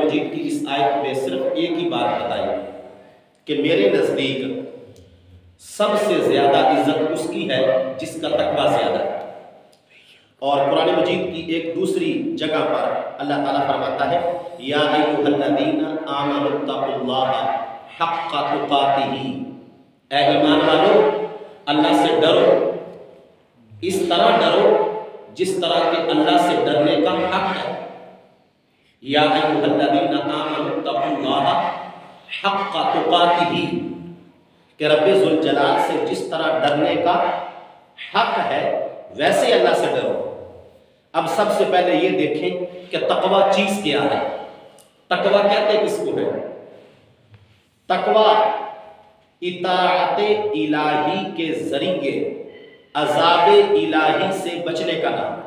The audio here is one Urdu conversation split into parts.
مجید کی اس آیت میں صرف ایک ہی بات بتائی کہ میرے نزدیک سب سے زیادہ عزت اس کی ہے جس کا تقوی زیادہ ہے۔ اور قرآن مجید کی ایک دوسری جگہ پر اللہ تعالیٰ فرماتا ہے یا ایھا الذین آمنوا اتقوا اللہ حق تقاتہ، اے ایمان والو اللہ سے ڈرو، اس طرح ڈرو جس طرح کہ اللہ سے ڈرنے کا حق ہے۔ یا ایھا الذین آمنوا اتقوا اللہ حق تقاتہ، کہ رب ذوالجلال سے جس طرح ڈرنے کا حق ہے ویسے اللہ سے ڈرو۔ اب سب سے پہلے یہ دیکھیں کہ تقوی چیز کیا ہے۔ تقوی کہتے کس کو ہے؟ تقوی اطاعت الہی کے ذریعے عذاب الہی سے بچنے کا نام ہے۔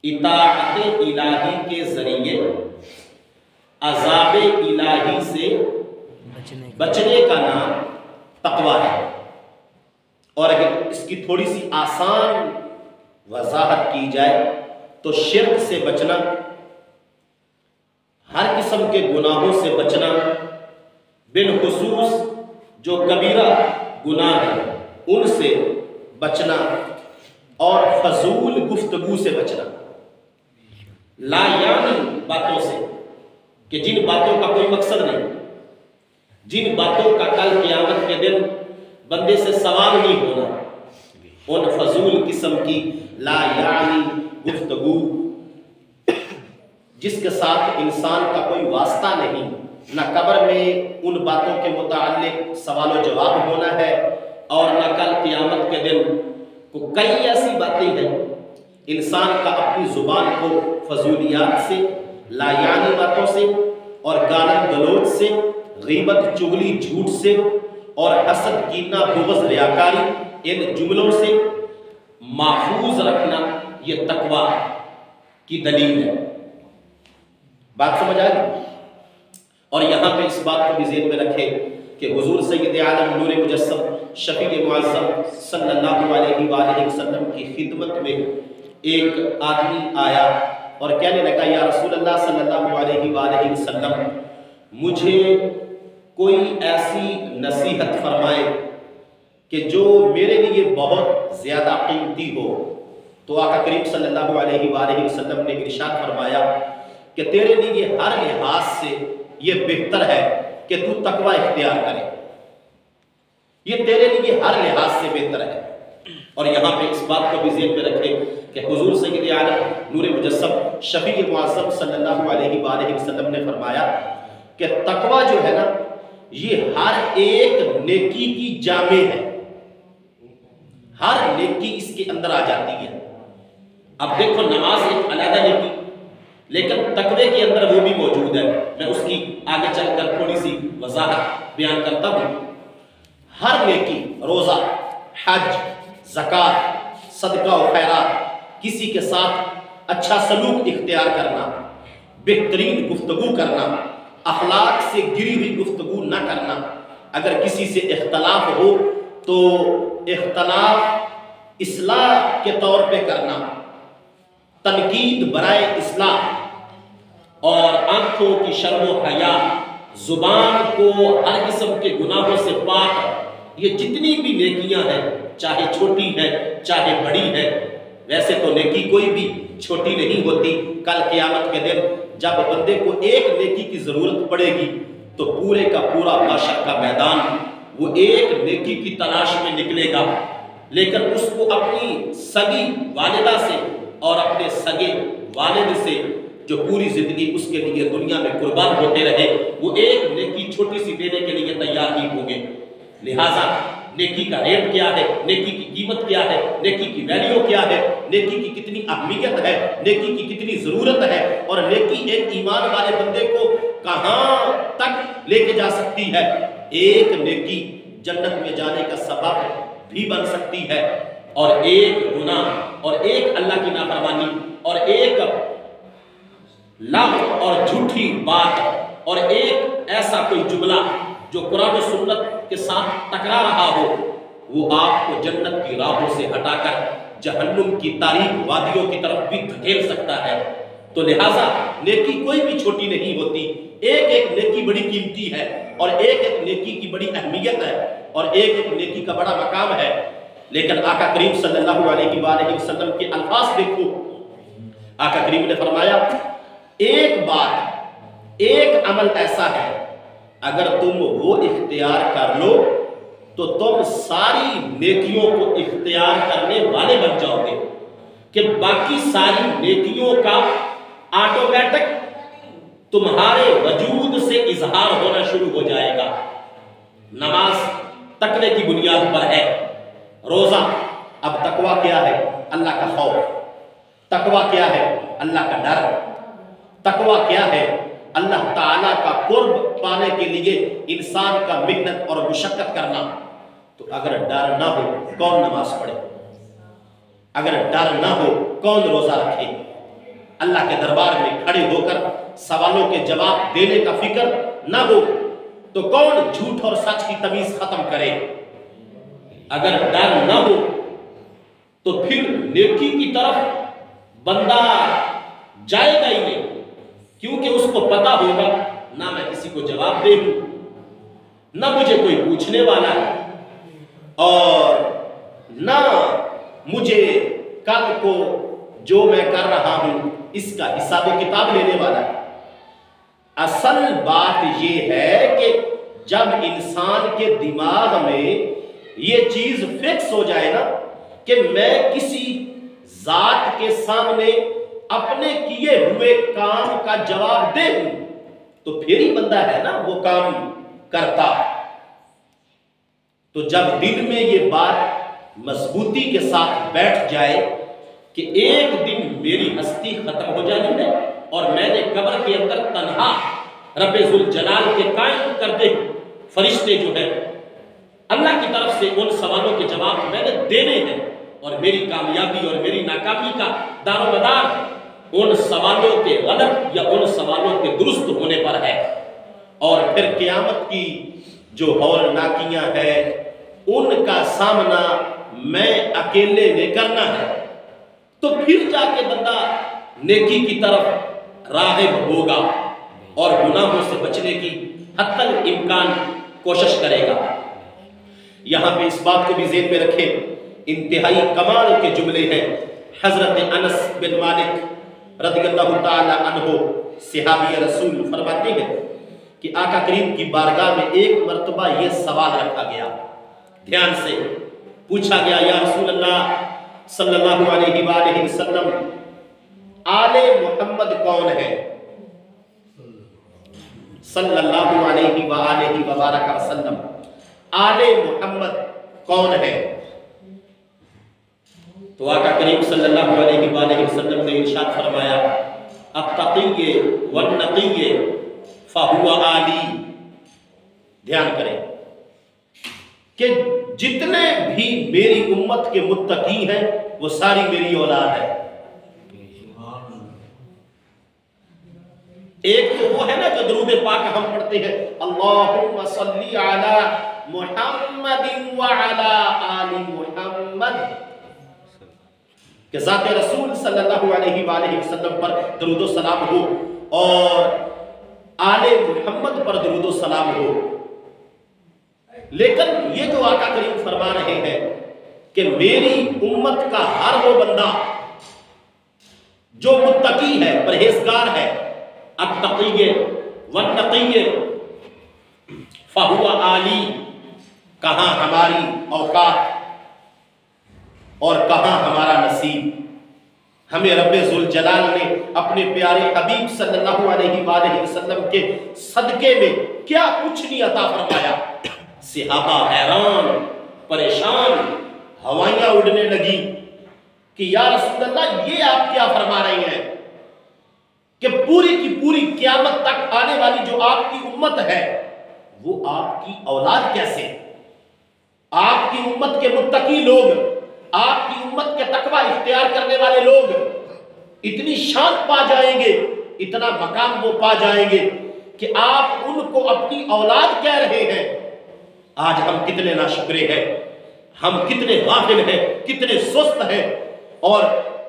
اطاعت الہی کے ذریعے عذاب الہی سے بچنے کا نام تقوی ہے۔ اور اگر اس کی تھوڑی سی آسان وضاحت کی جائے تو شرک سے بچنا، ہر قسم کے گناہوں سے بچنا، بالخصوص جو کبیرہ گناہ ہیں ان سے بچنا، اور فضول گفتگو سے بچنا، لا یعنی باتوں سے کہ جن باتوں کا کوئی مقصد نہیں، جن باتوں کا کل قیامت کے دن بندے سے سوال نہیں ہونا، ان فضول قسم کی لا یعنی گفتگو جس کے ساتھ انسان کا کوئی واسطہ نہیں، نہ قبر میں ان باتوں کے متعلق سوال و جواب ہونا ہے، اور نہ کل قیامت کے دن کو کئی ایسی باتیں ہیں انسان کا اپنی زبان کو فضولیات سے، لا یعنی باتوں سے اور گالن گلوچ سے، غیبت چغلی جھوٹ سے اور حسد کینہ بغض ریاکاری ان جملوں سے محفوظ رکھنا، یہ تقوی کی دلیل ہے۔ بات سمجھ آ گئی؟ اور یہاں پہ اس بات کو بھی ذہن میں رکھیں کہ حضور سید عالم نور مجسم شفیع معظم صلی اللہ علیہ وآلہ وسلم کی خدمت میں ایک آدمی آیا اور کہنے لگا یا رسول اللہ صلی اللہ علیہ وآلہ وسلم، مجھے کوئی ایسی نصیحت فرمائے کہ جو میرے لیے بہت زیادہ قیمتی ہو۔ تو آقا کریم صلی اللہ علیہ وآلہ وسلم نے ارشاد فرمایا کہ تیرے لیے ہر لحاظ سے یہ بہتر ہے کہ تو تقوی اختیار کرے، یہ تیرے لیے ہر لحاظ سے بہتر ہے۔ اور یہاں پہ اس بات کو بھی ذہن میں رکھیں کہ حضور سید عالم نور مجسم شفیع معظم صلی اللہ علیہ وآلہ وسلم نے فرمایا کہ تقوی جو ہے نا یہ ہر ایک نیکی کی جامع ہے، ہر نیکی اس کے اندر آ جاتی ہے۔ اب دیکھو نماز ایک علیحدہ نیکی، لیکن تقوی کے اندر وہ بھی موجود ہے، میں اس کی آگے چل کر تھوڑی سی وضاحت بیان کرتا ہوں۔ ہر نیکی، روزہ، حج، زکوٰۃ، صدقہ و خیرات، کسی کے ساتھ اچھا سلوک اختیار کرنا، بہترین گفتگو کرنا، اخلاق سے گری ہوئی گفتگو نہ کرنا، اگر کسی سے اختلاف ہو تو اختلاف اصلاح کے طور پہ کرنا، تنقید برائے اصلاح، اور آنکھوں کی شرم و حیا، زبان کو ہر قسم کے گناہوں سے پاک، یہ جتنی بھی نیکیاں ہیں چاہے چھوٹی ہے چاہے بڑی ہے، ویسے تو نیکی کوئی بھی چھوٹی نہیں ہوتی۔ کل قیامت کے دن جب بندے کو ایک نیکی کی ضرورت پڑے گی تو پورے کا پورا محشر کا میدان وہ ایک نیکی کی تلاش میں نکلے گا، لیکن اس کو اپنی سگی والدہ سے اور اپنے سگے والد سے جو پوری زندگی اس کے لیے دنیا میں قربان ہوتے رہے، وہ ایک نیکی چھوٹی سی دینے کے لیے تیار نہیں ہوں گے۔ لہٰذا نیکی کا ریٹ کیا ہے، نیکی کی قیمت کیا ہے، نیکی کی ویلیو کیا ہے، نیکی کی کتنی اہمیت ہے، نیکی کی کتنی ضرورت ہے، اور نیکی ایک ایمان والے بندے کو کہاں تک لے کے جا سکتی ہے۔ ایک نیکی جنت میں جانے کا سبب بھی بن سکتی ہے، اور ایک گناہ اور ایک اللہ کی نافرمانی اور ایک لغو اور جھوٹی بات اور ایک ایسا کوئی جملہ جو قرآن و سنت کے ساتھ ٹکرا رہا ہو، وہ آپ کو جنت کی راہوں سے ہٹا کر جہنم کی تاریک وادیوں کی طرف بھی دھکیل سکتا ہے۔ تو لہٰذا نیکی کوئی بھی چھوٹی نہیں ہوتی، ایک ایک نیکی بڑی قیمتی ہے، اور ایک ایک نیکی کی بڑی اہمیت ہے، اور ایک ایک نیکی کا بڑا مقام ہے۔ لیکن آقا کریم صلی اللہ علیہ وآلہ وسلم کے الفاظ دیکھو، آقا کریم نے فرمایا ایک بات، ایک عمل ایسا ہے اگر تم وہ اختیار کر لو تو تم ساری نیکیوں کو اختیار کرنے والے بن جاؤ گے، کہ باقی ساری نیکیوں کا آٹومیٹک تمہارے وجود سے اظہار ہونا شروع ہو جائے گا۔ نماز تقوی کی بنیاد پر ہے، روزہ، اب تقوی کیا ہے؟ اللہ کا خوف۔ تقوی کیا ہے؟ اللہ کا ڈر۔ تقوی کیا ہے؟ اللہ تعالیٰ کا قرب پانے کے لیے انسان کا محنت اور مشقت کرنا۔ تو اگر ڈر نہ ہو کون نماز پڑھے؟ اگر ڈر نہ ہو کون روزہ رکھے؟ اللہ کے دربار میں کھڑے ہو کر سوالوں کے جواب دینے کا فکر نہ ہو تو کون جھوٹ اور سچ کی تمیز ختم کرے؟ اگر ڈر نہ ہو تو پھر نیکی کی طرف بندہ جائے گا ہی نہیں، کیونکہ اس کو پتا ہوگا نہ میں کسی کو جواب دے دوں، نہ مجھے کوئی پوچھنے والا ہے، اور نہ مجھے کل کو جو میں کر رہا ہوں اس کا حساب و کتاب لینے والا ہے۔ اصل بات یہ ہے کہ جب انسان کے دماغ میں یہ چیز فکس ہو جائے نا کہ میں کسی ذات کے سامنے اپنے کیے ہوئے کام کا جواب دے دوں تو پھر ہی بندہ ہے نا وہ کام کرتا۔ تو جب دل میں یہ بات مضبوطی کے ساتھ بیٹھ جائے کہ ایک دن میری ہستی ختم ہو جانی ہے اور میں نے قبر کے اندر تنہا رب ذوالجلال کے قائم کردے فرشتے جو ہیں اللہ کی طرف سے ان سوالوں کے جواب میں نے دینے ہیں، اور میری کامیابی اور میری ناکامی کا دار و مدار ان سوالوں کے غلط یا ان سوالوں کے درست ہونے پر ہے۔ اور پھر قیامت کی جو ہولناکیاں ہیں ان کا سامنا میں اکیلے نے کرنا ہے، تو پھر جا کے بندہ نیکی کی طرف راغب ہوگا اور گناہوں سے بچنے کی حتی الامکان کوشش کرے گا۔ یہاں پہ اس بات کو بھی ذہن میں رکھیں، انتہائی کمال کے جملے ہیں۔ حضرت انس بن مالک رضی اللہ تعالی عنہ صحابی رسول فرماتے ہیں کہ آقا کریم کی بارگاہ میں ایک مرتبہ یہ سوال رکھا گیا، دھیان سے پوچھا گیا، یا رسول اللہ صلی اللہ علیہ وآلہ وسلم آل محمد کون ہے؟ صلی اللہ علیہ وآلہ وبارک وسلم آل محمد کون ہے؟ تو آقا کریم صلی اللہ علیہ وآلہ وسلم نے ارشاد فرمایا، التقی والنقی فہو آلی۔ دھیان کریں کہ جتنے بھی میری امت کے متقی ہیں وہ ساری میری اولاد ہے۔ ایک تو وہ ہے نا جو درود پاک ہم پڑھتے ہیں، اللہم صلی علی محمد وعلی آل محمد، کہ ذات رسول صلی اللہ علیہ وآلہ وسلم پر درود و سلام ہو اور آل محمد پر درود و سلام ہو۔ لیکن یہ جو آقا کریم فرما رہے ہیں کہ میری امت کا ہر وہ بندہ جو متقی ہے، پرہیزگار ہے، التقی والنقی فہو آلی، کہاں ہماری اوقات اور کہاں ہمارا نصیب۔ ہمیں رب ذوالجلال نے اپنے پیارے حبیب صلی اللہ علیہ وآلہ وسلم کے صدقے میں کیا کچھ نہیں عطا فرمایا۔ صحابہ حیران پریشان، ہوائیاں اڑنے لگی کہ یا رسول اللہ یہ آپ کیا فرما رہے ہیں کہ پوری کی پوری قیامت تک آنے والی جو آپ کی امت ہے وہ آپ کی اولاد کیسے؟ آپ کی امت کے متقی لوگ، آپ کی امت کے تقوی اختیار کرنے والے لوگ اتنی شان پا جائیں گے، اتنا مقام وہ پا جائیں گے کہ آپ ان کو اپنی اولاد کہہ رہے ہیں۔ آج ہم کتنے ناشکرے ہیں، ہم کتنے غافل ہیں، کتنے سست ہیں، اور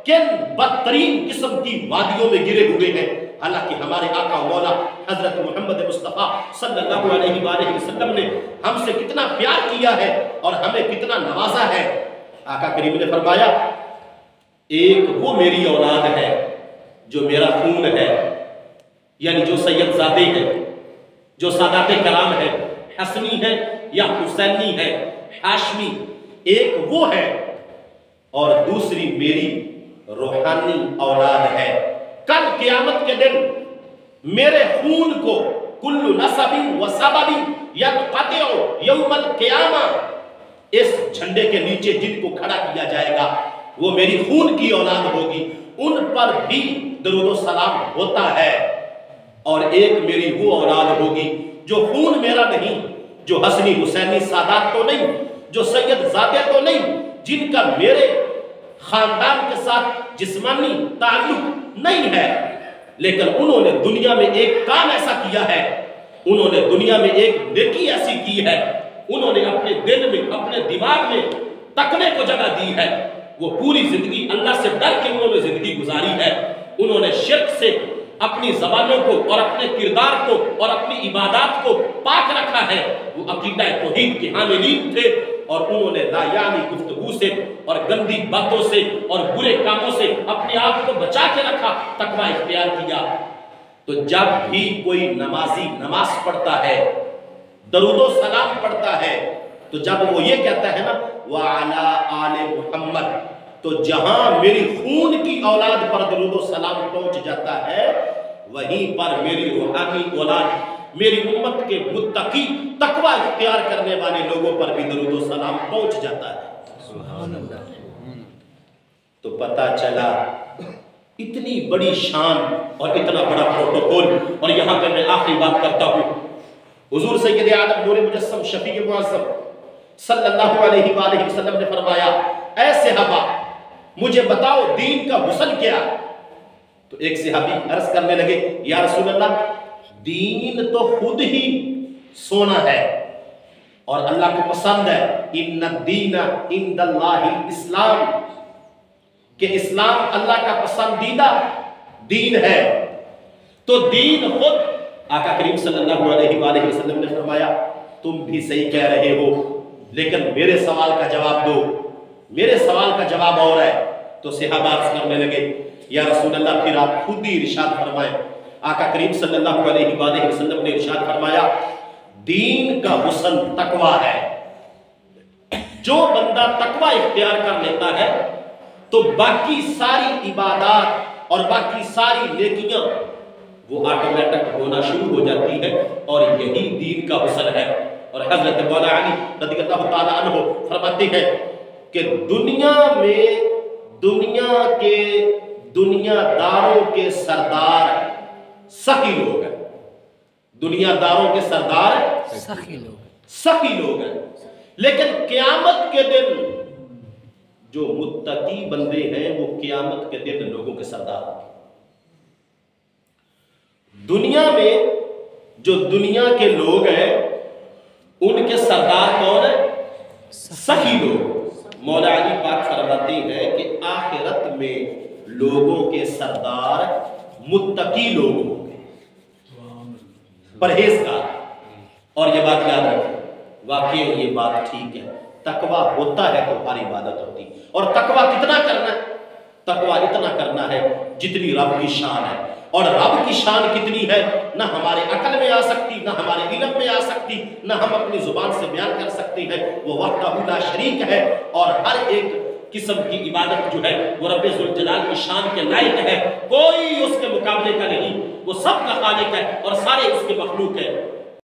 کن بدترین قسم کی وادیوں میں گرے ہوئے ہیں، حالانکہ ہمارے آقا و مولا حضرت محمد مصطفیٰ صلی اللہ علیہ وآلہ وسلم نے ہم سے کتنا پیار کیا ہے اور ہمیں کتنا نوازا ہے۔ آقا کریم نے فرمایا ایک وہ میری اولاد ہے جو میرا خون ہے، یعنی جو سید زادے ہے، جو سادات کرام ہے، حسنی ہے یا حسینی ہے، ہاشمی، ایک وہ ہے اور دوسری میری روحانی اولاد ہے۔ کل قیامت کے دن میرے خون کو کل نسب و سبب ینقطع یوم القیامہ، اس جھنڈے کے نیچے جن کو کھڑا کیا جائے گا وہ میری خون کی اولاد ہوگی، ان پر بھی درود و سلام ہوتا ہے، اور ایک میری وہ اولاد ہوگی جو خون میرا نہیں، جو حسنی حسینی سادات تو نہیں، جو سید زادے تو نہیں، جن کا میرے خاندان کے ساتھ جسمانی تعلق نہیں ہے، لیکن انہوں نے دنیا میں ایک کام ایسا کیا ہے، انہوں نے دنیا میں ایک نیکی ایسی کی ہے، انہوں نے اپنے دل میں اپنے دماغ میں تقوی کو جگہ دی ہے، وہ پوری زندگی اللہ سے ڈر کے انہوں نے زندگی گزاری ہے، انہوں نے شرک سے اپنی زبانوں کو اور اپنے کردار کو اور اپنی عبادات کو پاک رکھا ہے، وہ عقیدہ توحید کے حاملین تھے، اور انہوں نے لا یعنی گفتگو سے اور گندی باتوں سے اور برے کاموں سے اپنے آپ کو بچا کے رکھا، تقوی اختیار کیا۔ تو جب بھی کوئی نمازی نماز پڑھتا ہے، درود و سلام پڑھتا ہے، تو جب وہ یہ کہتا ہے نا وَعَلَىٰ آلِ محمد، تو جہاں میری خون کی اولاد پر درود و سلام پہنچ جاتا ہے، وہیں پر میری روحانی اولاد، میری امت کے متقی تقوی اختیار کرنے والے لوگوں پر بھی درود و سلام پہنچ جاتا ہے۔ سبحان اللہ۔ تو پتہ چلا اتنی بڑی شان اور اتنا بڑا پروٹوکول، اور یہاں پہ میں آخری بات کرتا ہوں، حضور سید عالم نور مجسم شفیع معظم صلی اللہ علیہ وآلہ وسلم نے فرمایا اے صحابہ مجھے بتاؤ دین کا حسن کیا؟ تو ایک صحابی عرض کرنے لگے یا رسول اللہ دین تو خود ہی سونا ہے اور اللہ کو پسند ہے، ان الدین عند اللہ اسلام، کہ اسلام اللہ کا پسندیدہ دین ہے۔ تو دین خود، آقا کریم صلی اللہ علیہ وآلہ وسلم نے فرمایا تم بھی صحیح کہہ رہے ہو، لیکن میرے سوال کا جواب دو، میرے سوال کا جواب اور ہے۔ تو صحابہ عرض کرنے لگے یا رسول اللہ پھر آپ خود ہی ارشاد فرمائیں۔ آقا کریم صلی اللہ علیہ وآلہ وسلم نے ارشاد فرمایا دین کا حسن تقوی ہے، جو بندہ تقوی اختیار کر لیتا ہے تو باقی ساری عبادات اور باقی ساری نیکیاں وہ آٹومیٹک ہونا شروع ہو جاتی ہے، اور یہی دین کا حسن ہے۔ اور حضرت مولا علی رضی اللہ تعالیٰ عنہ فرماتے ہیں کہ دنیا میں دنیا داروں کے سردار سخی لوگ ہیں، دنیا داروں کے سردار سخی لوگ ہیں، لیکن قیامت کے دن جو متقی بندے ہیں وہ قیامت کے دن لوگوں کے سردار ہیں۔ دنیا میں جو دنیا کے لوگ ہیں ان کے سردار کون ہیں؟ سخی لوگ۔ مولا علی پاک فرماتے ہیں کہ آخرت میں لوگوں کے سردار متقی لوگ ہوں گے، پرہیزگار۔ اور یہ بات یاد رکھیں، واقعی یہ بات ٹھیک ہے، تقویٰ ہوتا ہے تو ہر عبادت ہوتی، اور تقویٰ کتنا کرنا ہے؟ تقویٰ اتنا کرنا ہے جتنی رب کی شان ہے، اور رب کی شان کتنی ہے نہ ہمارے عقل میں آ سکتی، نہ ہمارے علم میں آ سکتی، نہ ہم اپنی زبان سے بیان کر سکتے ہیں۔ وہ وحدہ لا شریک ہے، اور ہر ایک قسم کی عبادت جو ہے وہ رب ذوالجلال کی شان کے لائق ہے، کوئی اس کے مقابلے کا نہیں، وہ سب کا خالق ہے اور سارے اس کے مخلوق ہیں۔